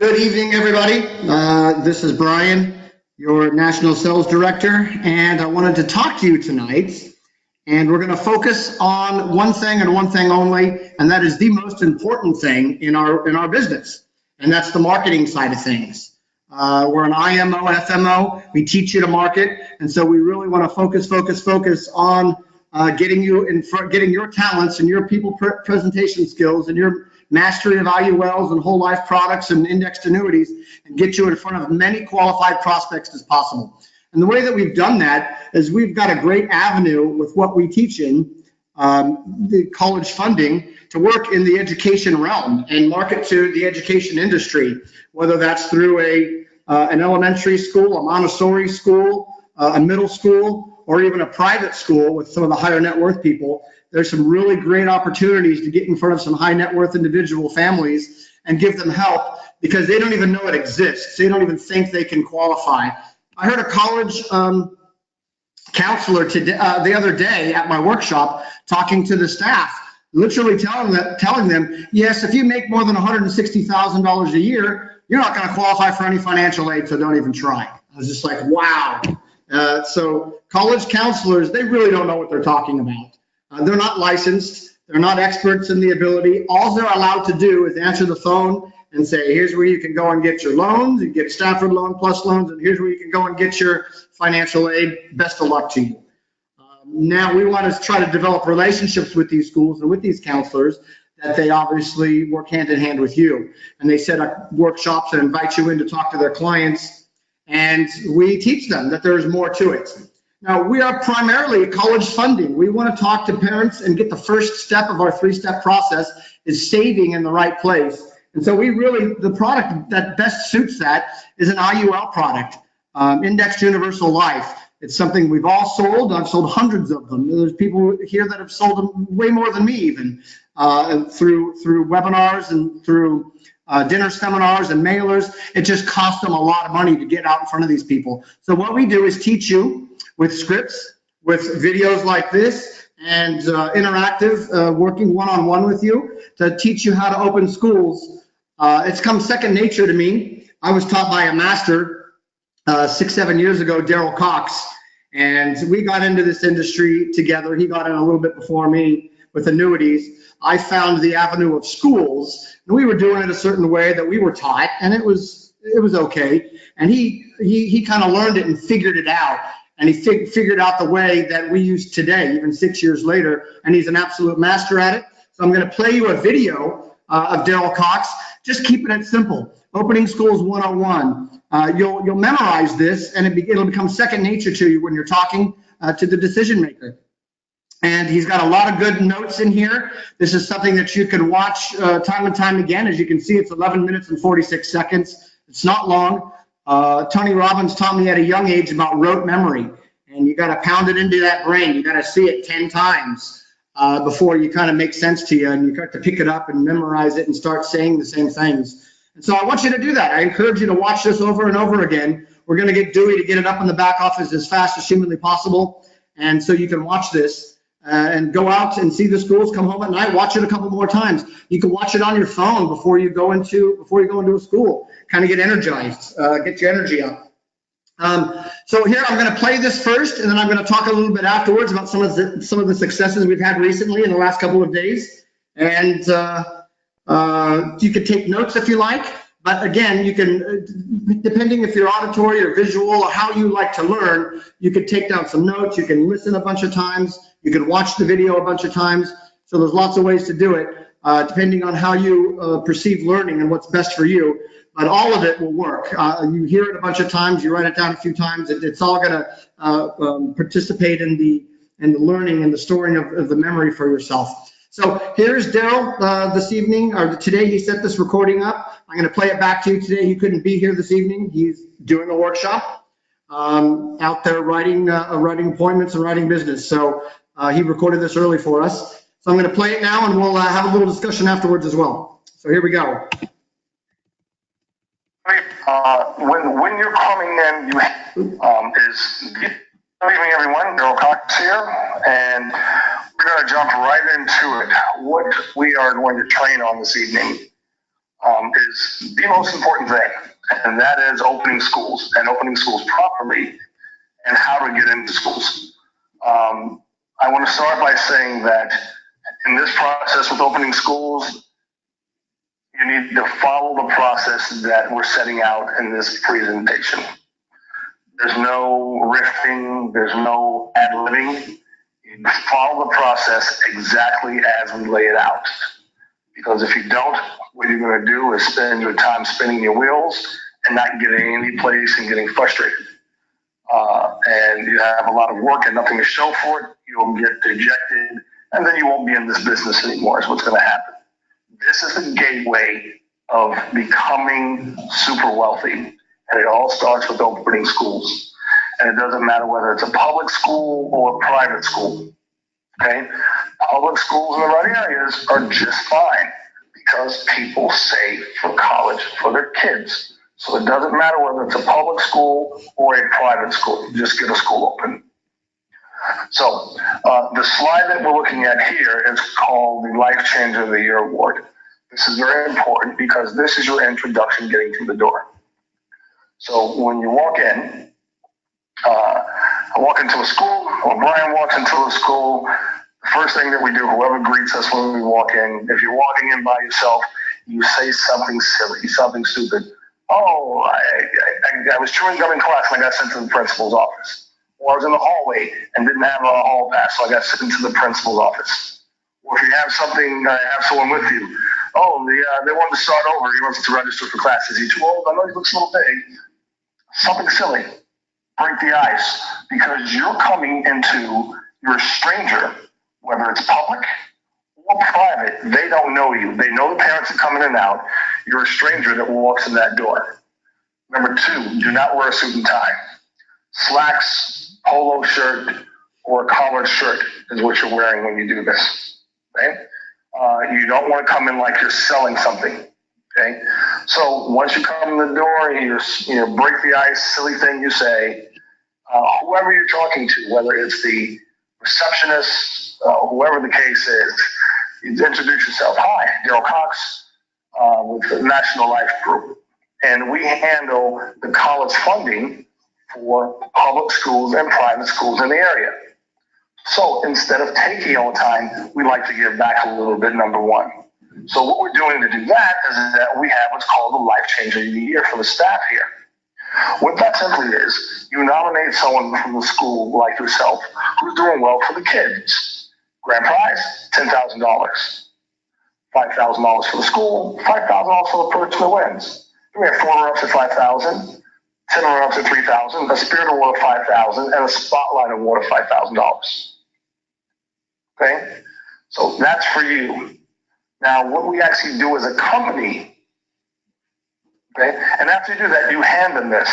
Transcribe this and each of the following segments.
Good evening, everybody. This is Brian, your National Sales Director, and I wanted to talk to you tonight. And we're going to focus on one thing and one thing only, and that is the most important thing in our business, and that's the marketing side of things. We're an IMO, FMO. We teach you to market, and so we really want to focus on getting you in front, getting your talents and your people presentation skills and your mastery of IULs and whole life products and indexed annuities, and get you in front of many qualified prospects as possible. And the way that we've done that is we've got a great avenue with what we teach in the college funding to work in the education realm and market to the education industry, whether that's through an elementary school, a Montessori school, a middle school, or even a private school with some of the higher net worth people. There's some really great opportunities to get in front of some high net worth individual families and give them help because they don't even know it exists. They don't even think they can qualify. I heard a college counselor the other day at my workshop talking to the staff, literally telling them, yes, if you make more than $160,000 a year, you're not going to qualify for any financial aid, so don't even try. I was just like, wow. So college counselors, they really don't know what they're talking about. They're not licensed. They're not experts in the ability. All they're allowed to do is answer the phone and say, here's where you can go and get your loans. You get Stafford Loan Plus loans, and here's where you can go and get your financial aid. Best of luck to you. Now we want to try to develop relationships with these schools and with these counselors that they obviously work hand in hand with you. And they set up workshops and invite you in to talk to their clients. And we teach them that there's more to it. Now, we are primarily college funding. We want to talk to parents and get the first step of our three-step process is saving in the right place. And so the product that best suits that is an IUL product, Indexed Universal Life. It's something we've all sold. I've sold hundreds of them. There's people here that have sold them way more than me even, through webinars and through dinner seminars and mailers. It just costs them a lot of money to get out in front of these people. So what we do is teach you with scripts, with videos like this, and interactive, working one-on-one with you to teach you how to open schools. It's come second nature to me. I was taught by a master 6-7 years ago, Daryl Cox, and we got into this industry together. He got in a little bit before me with annuities. I found the avenue of schools, and we were doing it a certain way that we were taught, and it was okay. And he kind of learned it and figured it out. And he figured out the way that we use today, even 6 years later, and he's an absolute master at it. So I'm going to play you a video of Daryl Cox, just keeping it simple. Opening Schools 101. You'll memorize this, and it'll become second nature to you when you're talking to the decision maker. And he's got a lot of good notes in here. This is something that you can watch time and time again. As you can see, it's 11 minutes and 46 seconds. It's not long. Tony Robbins taught me at a young age about rote memory, and you got to pound it into that brain. You got to see it 10 times before you kind of make sense to you, and you got to pick it up and memorize it and start saying the same things. And so I want you to do that. I encourage you to watch this over and over again. We're going to get Dewey to get it up in the back office as fast as humanly possible, and so you can watch this. And go out and see the schools, come home at night, watch it a couple more times. You can watch it on your phone before you go into a school, kind of get energized, get your energy up. So here I'm going to play this first, and then I'm going to talk a little bit afterwards about some of the successes we've had recently in the last couple of days. And you can take notes if you like, but again, you can, depending if you're auditory or visual or how you like to learn, you could take down some notes, you can listen a bunch of times, you can watch the video a bunch of times. So there's lots of ways to do it, depending on how you perceive learning and what's best for you. But all of it will work. You hear it a bunch of times, you write it down a few times. It's all going to participate in the learning and the storing of the memory for yourself. So here's Daryl this evening, or today he set this recording up. I'm going to play it back to you today. He couldn't be here this evening. He's doing a workshop out there writing appointments and writing business. So he recorded this early for us. So I'm going to play it now, and we'll have a little discussion afterwards as well. So here we go. When you're coming in, good evening, everyone. Daryl Cox here, and we're going to jump right into it. What we are going to train on this evening. is the most important thing, and that is opening schools and opening schools properly and how to get into schools. I want to start by saying that in this process with opening schools, you need to follow the process that we're setting out in this presentation. There's no riffing, there's no ad-libbing. You follow the process exactly as we lay it out. Because if you don't, what you're going to do is spend your time spinning your wheels and not getting any place and getting frustrated. And you have a lot of work and nothing to show for it. You'll get dejected, and then you won't be in this business anymore is what's going to happen. This is the gateway of becoming super wealthy, and it all starts with opening schools. And it doesn't matter whether it's a public school or a private school. Okay? Public schools in the right areas are just fine because people save for college for their kids. So it doesn't matter whether it's a public school or a private school. Just get a school open. So the slide that we're looking at here is called the Life Changer of the Year Award. This is very important because this is your introduction getting through the door. So when you walk in, I walk into a school, or Brian walks into a school, the first thing that we do, whoever greets us when we walk in, if you're walking in by yourself, you say something silly, something stupid. Oh, I was chewing gum in class and I got sent to the principal's office. Or I was in the hallway and didn't have a hall pass, so I got sent to the principal's office. Or if you have someone with you, oh, they want to start over. He wants to register for classes each. Well, I know he looks a little big. Something silly. Break the ice. Because you're coming you're a stranger, whether it's public or private. They don't know you. They know the parents are coming in and out. You're a stranger that walks in that door. Number two, do not wear a suit and tie. Slacks, polo shirt, or a collared shirt is what you're wearing when you do this. Okay? You don't want to come in like you're selling something. Okay? So once you come in the door, you break the ice, silly thing you say, whoever you're talking to, whether it's the receptionist, whoever the case is, you introduce yourself. Hi, Daryl Cox with the National Life Group. And we handle the college funding for public schools and private schools in the area. So instead of taking all the time, we like to give back a little bit, number one. So what we're doing to do that is that we have what's called the Life Changer of the Year for the staff here. What that simply is, you nominate someone from the school like yourself who's doing well for the kids. Grand prize, $10,000. $5,000 for the school, $5,000 for the person who wins. We have 4 runner-ups at $5,000, 10 runner-ups at $3,000, a spirit award of $5,000, and a spotlight award of $5,000. Okay? So that's for you. Now, what we actually do as a company, okay, and after you do that, you hand them this.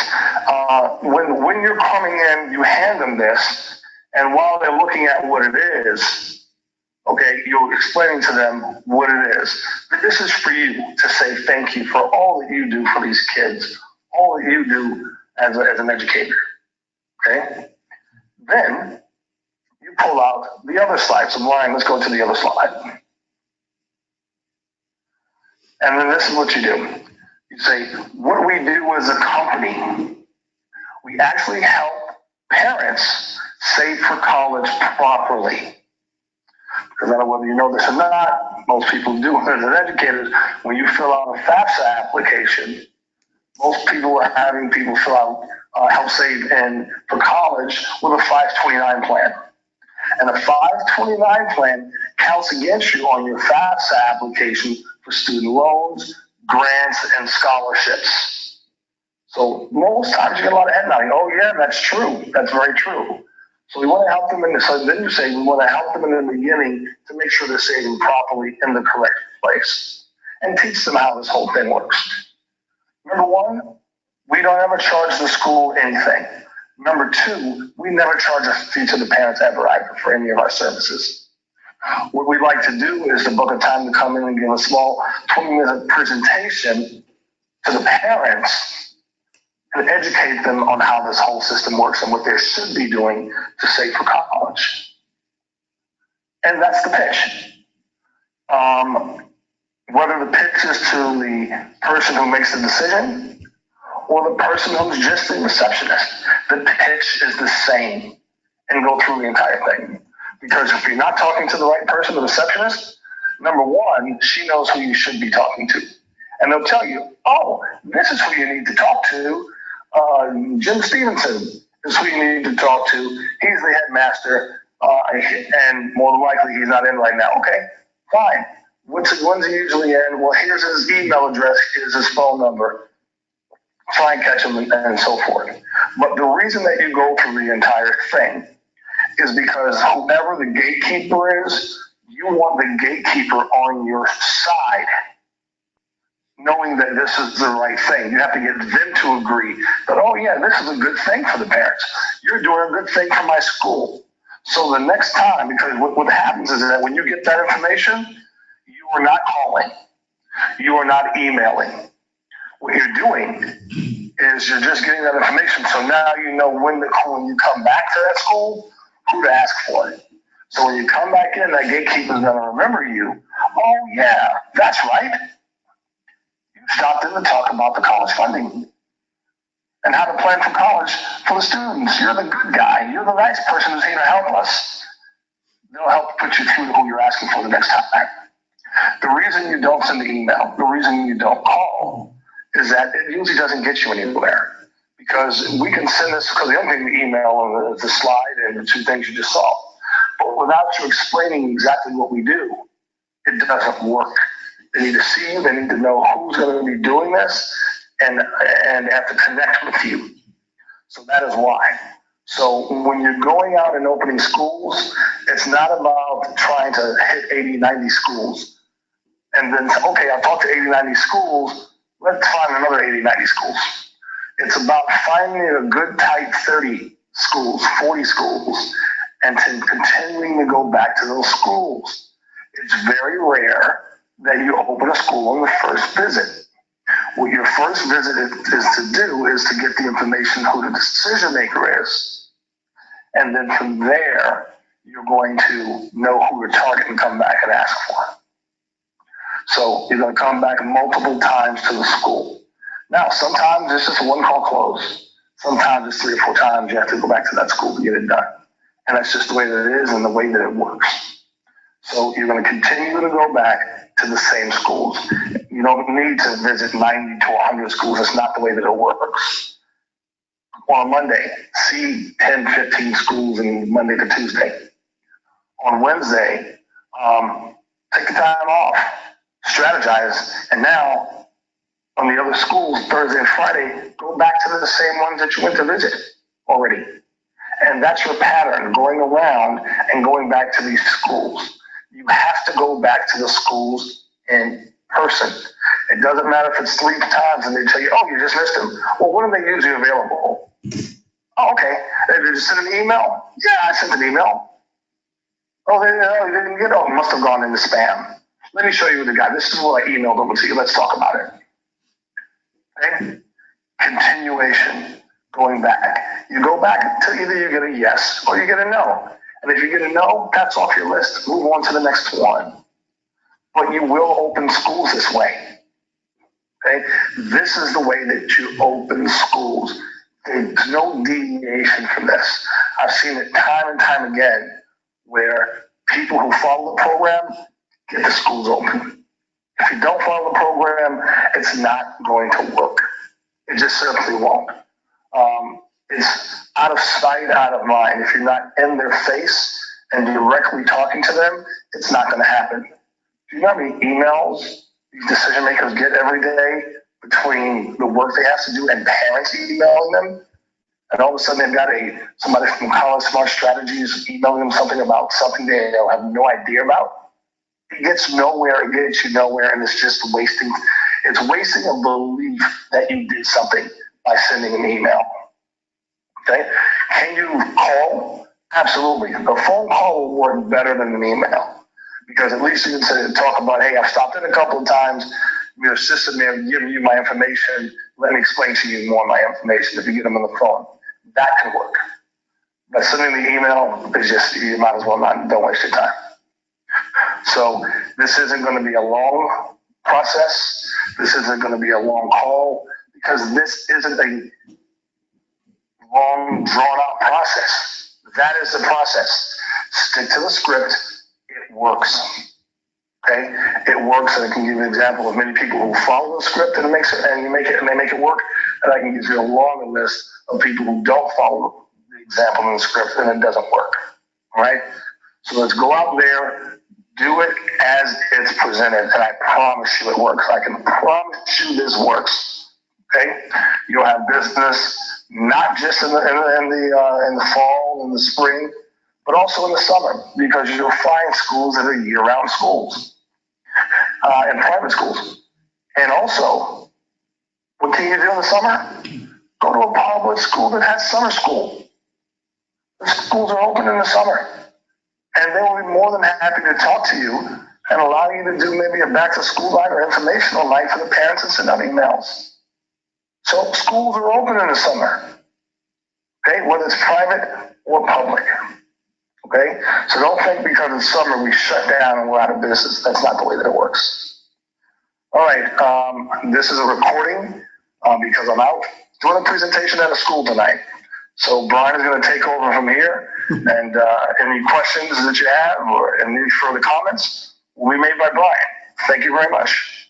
When you're coming in, you hand them this, and while they're looking at what it is, okay, you're explaining to them what it is. This is for you to say thank you for all that you do for these kids, all that you do as an educator, okay? Then you pull out the other slide. So Brian, let's go to the other slide. And then this is what you do. You say, what we do as a company, we actually help parents save for college properly. Because I don't know whether you know this or not, most people do as an educator. When you fill out a FAFSA application, most people are having people fill out help save in for college with a 529 plan. And a 529 plan counts against you on your FAFSA application for student loans, grants, and scholarships. So most times you get a lot of head nodding. Oh yeah, that's true. That's very true. So we want to help them so then you say we want to help them in the beginning to make sure they're saving properly in the correct place and teach them how this whole thing works. Number one, we don't ever charge the school anything. Number two, we never charge a fee to the parents ever either for any of our services. What we'd like to do is to book a time to come in and give a small 20-minute presentation to the parents and educate them on how this whole system works and what they should be doing to save for college. And that's the pitch. Whether the pitch is to the person who makes the decision or the person who's just the receptionist, the pitch is the same and go through the entire thing. Because if you're not talking to the right person, the receptionist, number one, she knows who you should be talking to. And they'll tell you, oh, this is who you need to talk to. Jim Stevenson is who you need to talk to. He's the headmaster, and more than likely he's not in right now. Okay, fine. When's he usually in? Well, here's his email address, here's his phone number. Try and catch him and so forth. But the reason that you go through the entire thing is because whoever the gatekeeper is, you want the gatekeeper on your side, knowing that this is the right thing. You have to get them to agree that, oh yeah, this is a good thing for the parents. You're doing a good thing for my school. So the next time, because what happens is that when you get that information, you are not calling, you are not emailing. What you're doing is you're just getting that information. So now you know when you come back to that school, who to ask for it. So when you come back in, that gatekeeper is going to remember you. Oh yeah, that's right. You stopped in to talk about the college funding and how to plan for college for the students. You're the good guy. You're the nice person who's here to help us. They'll help put you through to who you're asking for the next time. The reason you don't send the email, the reason you don't call, is that it usually doesn't get you anywhere. Because we can send this, because the only thing the email is the slide and the two things you just saw. But without you explaining exactly what we do, it doesn't work. They need to see you, they need to know who's going to be doing this, and they have to connect with you. So that is why. So when you're going out and opening schools, it's not about trying to hit 80, 90 schools. And then, okay, I've talked to 80, 90 schools, let's find another 80, 90 schools. It's about finding a good tight 30 schools, 40 schools, and continuing to go back to those schools. It's very rare that you open a school on the first visit. What your first visit is to do is to get the information who the decision maker is. And then from there, you're going to know who to target and come back and ask for. So you're going to come back multiple times to the school. Now, sometimes it's just a one-call close. Sometimes it's 3 or 4 times you have to go back to that school to get it done. And that's just the way that it is and the way that it works. So you're going to continue to go back to the same schools. You don't need to visit 90 to 100 schools. It's not the way that it works. On Monday, see 10, 15 schools in Monday to Tuesday. On Wednesday, take the time off, strategize, and now on the other schools, Thursday and Friday, go back to the same ones that you went to visit already. And that's your pattern, going around and going back to these schools. You have to go back to the schools in person. It doesn't matter if it's 3 times and they tell you, oh, you just missed them. Well, when are they usually available? Oh, okay. Did you send an email? Yeah, I sent an email. Oh, you didn't get it? Oh, it must have gone into spam. Let me show you the guy. This is what I emailed over to you. Let's talk about it. Okay? Continuation, going back. You go back until either you get a yes or you get a no. And if you get a no, that's off your list. Move on to the next one. But you will open schools this way. Okay? This is the way that you open schools. There's no deviation from this. I've seen it time and time again where people who follow the program get the schools open. If you don't follow the program, it's not going to work. It just simply won't. It's out of sight, out of mind. If you're not in their face and directly talking to them, it's not going to happen. Do you know how many emails these decision makers get every day between the work they have to do and parents emailing them? And all of a sudden they've got somebody from College Smart Strategies emailing them something about something they have no idea about. It gets nowhere, it gets you nowhere, and it's just wasting a belief that you did something by sending an email. Okay? Can you call? Absolutely. A phone call will work better than an email because at least you can talk about, hey, I've stopped in a couple of times. Your assistant may have given you my information. Let me explain to you more of my information if you get them on the phone. That can work. But sending the email is just, you might as well not, don't waste your time. So this isn't going to be a long process. This isn't going to be a long call because this isn't a long, drawn-out process. That is the process. Stick to the script. It works. Okay, it works, and I can give you an example of many people who follow the script and they make it work. And I can give you a long list of people who don't follow the example in the script and it doesn't work. All right, so let's go out there, do it as it's presented, and I promise you it works. I can promise you this works. Okay, you'll have business not just in the fall and the spring, but also in the summer, because you'll find schools that are year-round schools. And private schools. And also, what can you do in the summer? Go to a public school that has summer school. The schools are open in the summer. And they will be more than happy to talk to you and allow you to do maybe a back-to-school night or informational night for the parents and send out emails. So schools are open in the summer, okay, whether it's private or public. Okay, so don't think because it's summer we shut down and we're out of business. That's not the way that it works. All right, this is a recording because I'm out doing a presentation at a school tonight. So Brian is going to take over from here, and any questions that you have or any further comments will be made by Brian. Thank you very much.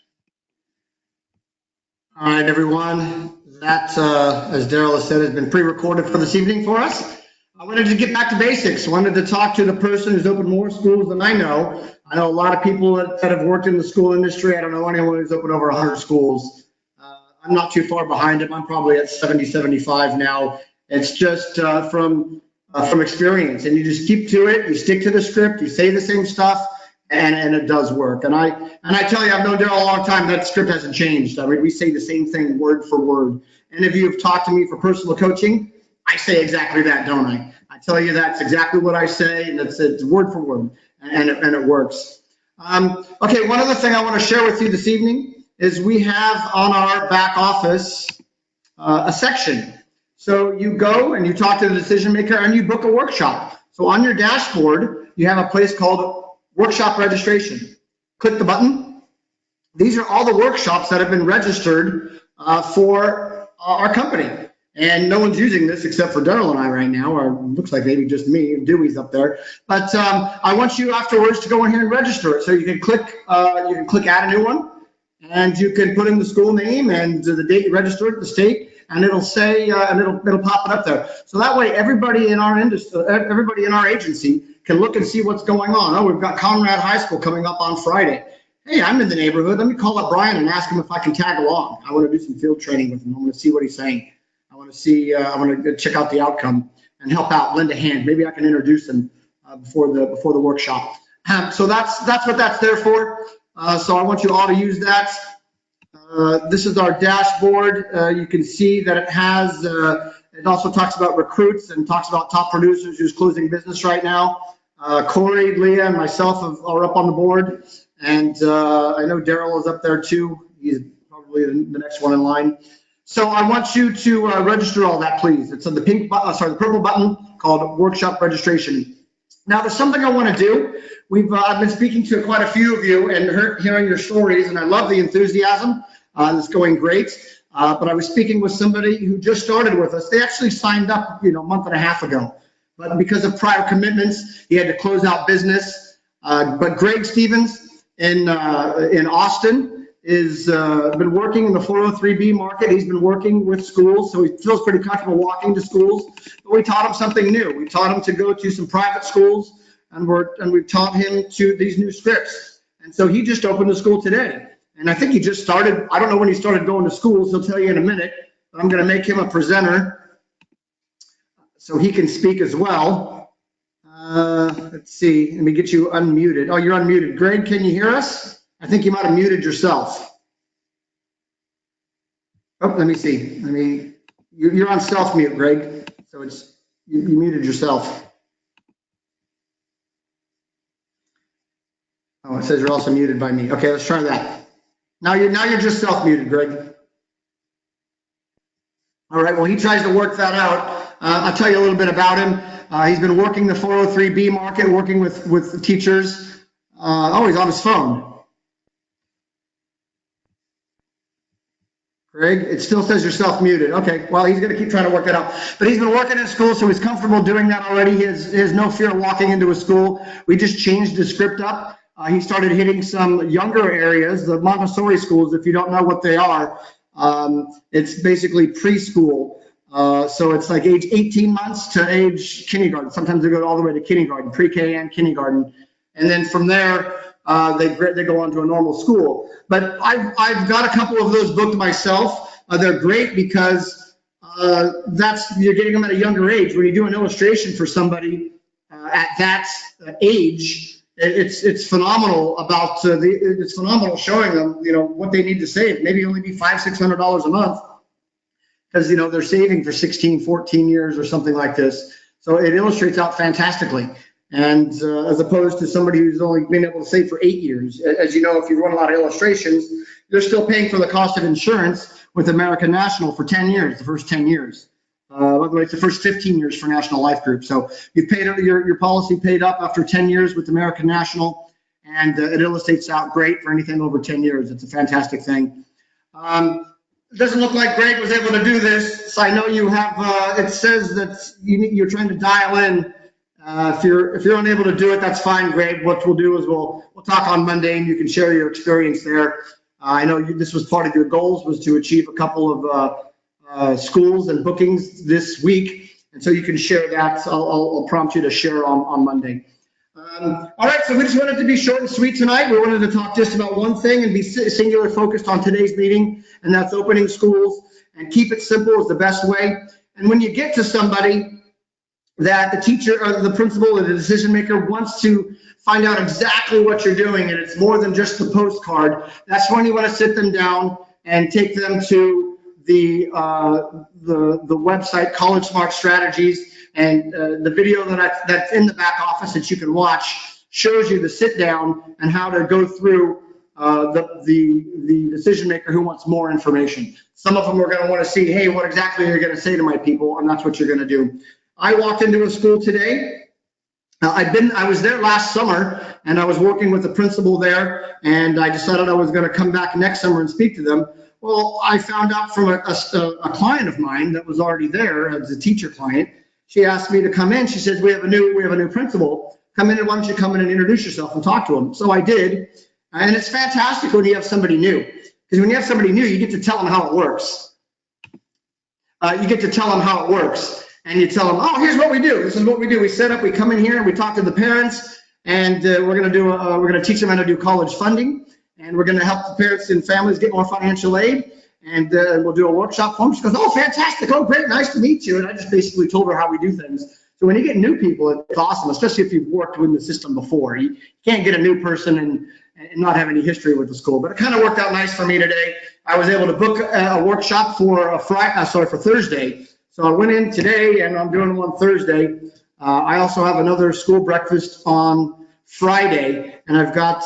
All right, everyone. That, as Daryl has said, has been pre-recorded for this evening for us. I wanted to get back to basics. I wanted to talk to the person who's opened more schools than I know. I know a lot of people that have worked in the school industry. I don't know anyone who's opened over 100 schools. I'm not too far behind him. I'm probably at 70, 75 now. It's just from experience. And you just keep to it. You stick to the script. You say the same stuff, and it does work. And I tell you, I've known Daryl a long time. That script hasn't changed. I mean, we say the same thing word for word. And if you've talked to me for personal coaching, I say exactly that, don't I? I tell you that's exactly what I say, and it's word for word, and it works. Okay, one other thing I want to share with you this evening is we have on our back office a section. So you go and you talk to the decision maker and you book a workshop. So on your dashboard, you have a place called Workshop Registration. Click the button. These are all the workshops that have been registered for our company. And no one's using this except for Daryl and I right now, or looks like maybe just me, and Dewey's up there. But I want you afterwards to go in here and register it. So you can click add a new one, and you can put in the school name and the date you registered, the state, and it'll say, and it'll pop it up there. So that way everybody in our industry, everybody in our agency can look and see what's going on. Oh, we've got Conrad High School coming up on Friday. Hey, I'm in the neighborhood. Let me call up Brian and ask him if I can tag along. I want to do some field training with him. I want to see what he's saying. I want to check out the outcome and help out, lend a hand. Maybe I can introduce him before the workshop. So that's what that's there for. So I want you all to use that. This is our dashboard. You can see that it has, it also talks about recruits and talks about top producers who's closing business right now. Corey, Leah, and myself are up on the board. And I know Daryl is up there too. He's probably the next one in line. So I want you to register all that, please. It's on the pink button, the purple button called Workshop Registration. Now, there's something I want to do. I've been speaking to quite a few of you and hearing your stories, and I love the enthusiasm. It's going great. But I was speaking with somebody who just started with us. They actually signed up, a month and a half ago. But because of prior commitments, he had to close out business. But Greg Stevens in Austin is been working in the 403B market. He's been working with schools, so he feels pretty comfortable walking to schools. But we taught him something new. We taught him to go to some private schools, and we've taught him to these new scripts. And so he just opened a school today. And I think he just started, I don't know when he started going to schools, he'll tell you in a minute, but I'm gonna make him a presenter so he can speak as well. Let's see, let me get you unmuted. Oh, you're unmuted. Greg, can you hear us? I think you might have muted yourself. Oh, let me see. You're on self-mute, Greg. So you muted yourself. Oh, it says you're also muted by me. Okay, let's try that. Now you're just self-muted, Greg. All right, well, he tries to work that out. I'll tell you a little bit about him. He's been working the 403B market, working with teachers. Oh, he's on his phone. Greg, it still says you're self-muted. Okay, well, he's gonna keep trying to work that out. But he's been working in school, so he's comfortable doing that already. He has no fear of walking into a school. We just changed the script up. He started hitting some younger areas, the Montessori schools, if you don't know what they are. It's basically preschool. So it's like age 18 months to age kindergarten. Sometimes they go all the way to kindergarten, pre-K and kindergarten. And then from there, they go on to a normal school. But I've got a couple of those booked myself. They're great because you're getting them at a younger age. When you do an illustration for somebody at that age, it's phenomenal about it's phenomenal showing them, what they need to save. Maybe only be $500-600 a month because, they're saving for 16, 14 years or something like this. So it illustrates out fantastically. And as opposed to somebody who's only been able to save for 8 years. As you know, if you run a lot of illustrations, they're still paying for the cost of insurance with American National for 10 years, the first 10 years. By the way, it's the first 15 years for National Life Group. So you've paid your policy paid up after 10 years with American National, and it illustrates out great for anything over 10 years. It's a fantastic thing. It doesn't look like Greg was able to do this. So I know you have, it says that you're trying to dial in. If you're unable to do it, that's fine, Greg. What we'll do is we'll talk on Monday, and you can share your experience there. I know this was part of your goals, was to achieve a couple of schools and bookings this week, and so you can share that. So I'll prompt you to share on Monday. All right, so we just wanted to be short and sweet tonight. We wanted to talk just about one thing and be singular focused on today's meeting, and that's opening schools. And keep it simple is the best way. And when you get to somebody that the teacher or the principal or the decision maker wants to find out exactly what you're doing, and it's more than just the postcard, that's when you want to sit them down and take them to the website College Smart Strategies, and the video that's in the back office that you can watch shows you the sit down and how to go through the decision maker who wants more information. Some of them are going to want to see, hey, what exactly are you going to say to my people, and that's what you're going to do. I walked into a school today. I was there last summer, and I was working with the principal there, and I decided I was going to come back next summer and speak to them. Well, I found out from a client of mine that was already there as a teacher client. She asked me to come in. She says, we have a new principal. Come in, and why don't you come in and introduce yourself and talk to him? So I did, and it's fantastic when you have somebody new, because when you have somebody new, you get to tell them how it works. You get to tell them how it works. And you tell them, oh, here's what we do. This is what we do. We set up, we come in here and we talk to the parents, and we're going to teach them how to do college funding, and we're going to help the parents and families get more financial aid, and we'll do a workshop for them. She goes, oh, fantastic. Oh, great. Nice to meet you. And I just basically told her how we do things. So when you get new people, it's awesome, especially if you've worked in the system before. You can't get a new person and not have any history with the school. But it kind of worked out nice for me today. I was able to book a workshop for for Thursday. So I went in today, and I'm doing them on Thursday. I also have another school breakfast on Friday, and I've got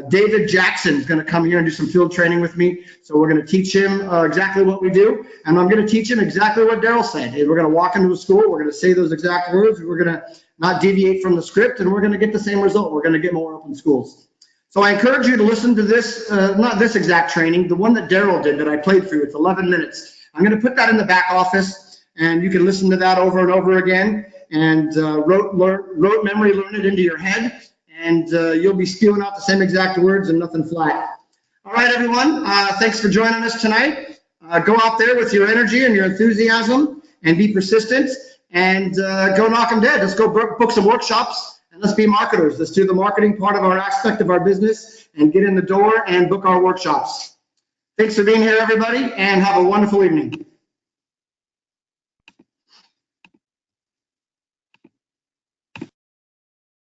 David Jackson is going to come here and do some field training with me. So we're going to teach him exactly what we do, and I'm going to teach him exactly what Daryl said. We're going to walk into a school, we're going to say those exact words, we're going to not deviate from the script, and we're going to get the same result. We're going to get more open schools. So I encourage you to listen to this, not this exact training, the one that Daryl did that I played through. It's 11 minutes. I'm going to put that in the back office, and you can listen to that over and over again, and memory learn it into your head, and you'll be spewing out the same exact words and nothing flat. All right, everyone, thanks for joining us tonight. Go out there with your energy and your enthusiasm and be persistent, and go knock them dead. Let's go book some workshops, and let's be marketers. Let's do the marketing part of our aspect of our business and get in the door and book our workshops. Thanks for being here, everybody, and have a wonderful evening.